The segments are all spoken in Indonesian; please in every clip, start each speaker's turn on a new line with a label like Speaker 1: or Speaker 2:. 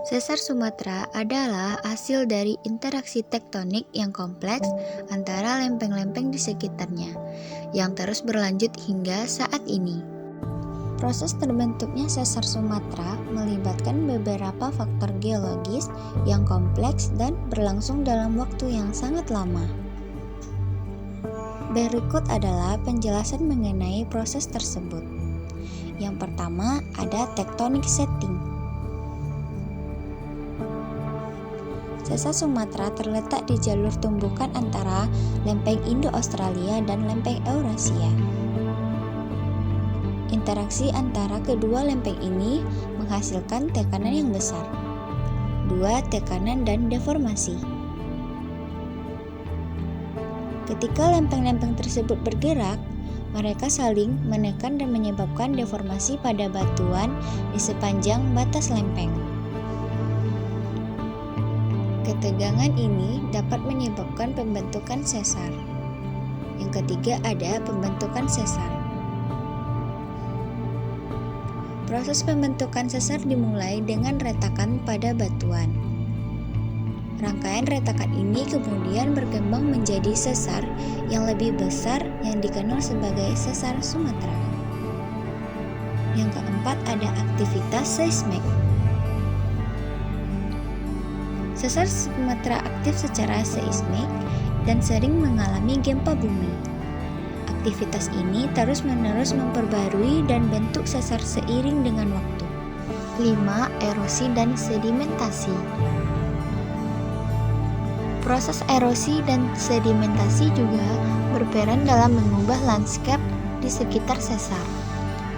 Speaker 1: Sesar Sumatera adalah hasil dari interaksi tektonik yang kompleks antara lempeng-lempeng di sekitarnya, yang terus berlanjut hingga saat ini. Proses terbentuknya sesar Sumatera melibatkan beberapa faktor geologis yang kompleks dan berlangsung dalam waktu yang sangat lama. Berikut adalah penjelasan mengenai proses tersebut. Yang pertama, ada tectonic setting. Sesar Sumatera terletak di jalur tumbukan antara lempeng Indo-Australia dan lempeng Eurasia. Interaksi antara kedua lempeng ini menghasilkan tekanan yang besar. 2. Tekanan dan deformasi. Ketika lempeng-lempeng tersebut bergerak, mereka saling menekan dan menyebabkan deformasi pada batuan di sepanjang batas lempeng. Ketegangan ini dapat menyebabkan pembentukan sesar. Yang ketiga ada pembentukan sesar. Proses pembentukan sesar dimulai dengan retakan pada batuan. Rangkaian retakan ini kemudian berkembang menjadi sesar yang lebih besar yang dikenal sebagai sesar Sumatera. Yang keempat ada aktivitas seismik. Sesar Sumatera aktif secara seismik dan sering mengalami gempa bumi. Aktivitas ini terus-menerus memperbarui dan bentuk sesar seiring dengan waktu. 5. Erosi dan sedimentasi. Proses erosi dan sedimentasi juga berperan dalam mengubah landscape di sekitar sesar.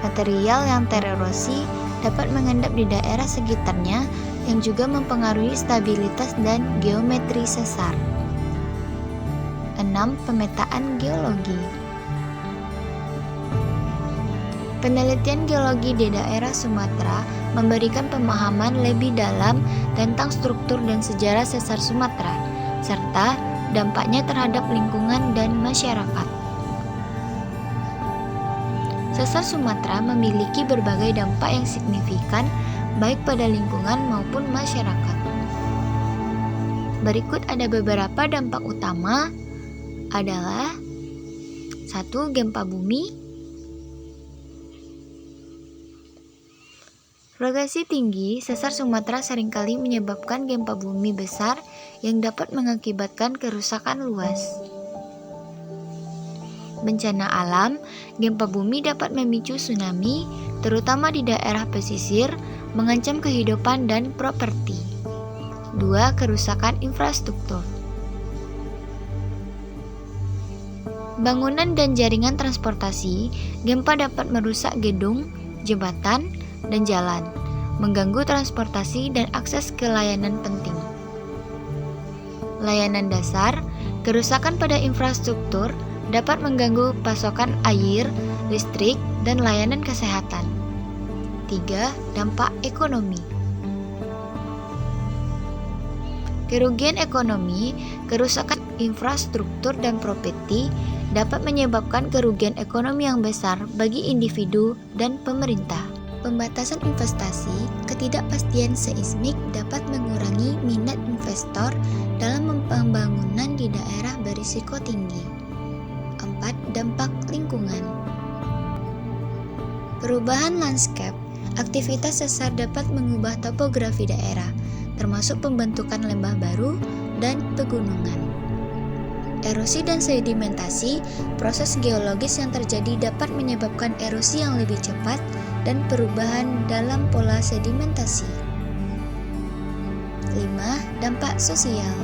Speaker 1: Material yang tererosi dapat mengendap di daerah sekitarnya yang juga mempengaruhi stabilitas dan geometri sesar. 6. Pemetaan geologi. Penelitian geologi di daerah Sumatera memberikan pemahaman lebih dalam tentang struktur dan sejarah sesar Sumatera, serta dampaknya terhadap lingkungan dan masyarakat. Sesar Sumatera memiliki berbagai dampak yang signifikan baik pada lingkungan maupun masyarakat. Berikut ada beberapa dampak utama adalah 1. Gempa bumi. Rotasi tinggi sesar Sumatera seringkali menyebabkan gempa bumi besar yang dapat mengakibatkan kerusakan luas. Bencana alam, gempa bumi dapat memicu tsunami, terutama di daerah pesisir, mengancam kehidupan dan properti. 2. Kerusakan infrastruktur. Bangunan dan jaringan transportasi, gempa dapat merusak gedung, jembatan, dan jalan, mengganggu transportasi dan akses ke layanan penting. Layanan dasar, kerusakan pada infrastruktur dapat mengganggu pasokan air, listrik, dan layanan kesehatan. 3. Dampak ekonomi. Kerugian ekonomi, kerusakan infrastruktur dan properti dapat menyebabkan kerugian ekonomi yang besar bagi individu dan pemerintah. Pembatasan investasi, ketidakpastian seismik dapat mengurangi minat investor dalam pembangunan di daerah berisiko tinggi. 4. Dampak lingkungan. Perubahan landscape, aktivitas sesar dapat mengubah topografi daerah, termasuk pembentukan lembah baru dan pegunungan. Erosi dan sedimentasi, proses geologis yang terjadi dapat menyebabkan erosi yang lebih cepat dan perubahan dalam pola sedimentasi. 5. Dampak sosial.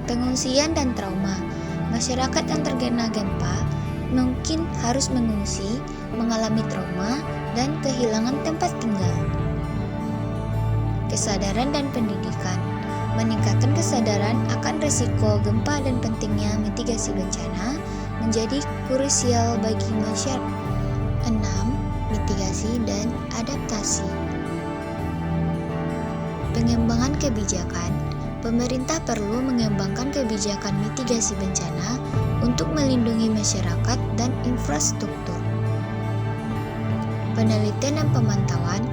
Speaker 1: Pengungsian dan trauma. Masyarakat yang terkena gempa mungkin harus mengungsi, mengalami trauma, dan kehilangan tempat tinggal. Kesadaran dan pendidikan. Meningkatkan kesadaran akan risiko gempa dan pentingnya mitigasi bencana menjadi krusial bagi masyarakat. 6. Mitigasi dan adaptasi. Pengembangan kebijakan. Pemerintah perlu mengembangkan kebijakan mitigasi bencana untuk melindungi masyarakat dan infrastruktur. Penelitian dan pemantauan.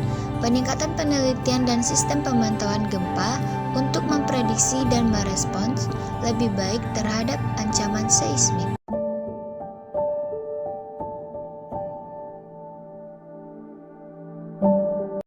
Speaker 1: peningkatan penelitian dan sistem pemantauan gempa untuk memprediksi dan merespons lebih baik terhadap ancaman seismik.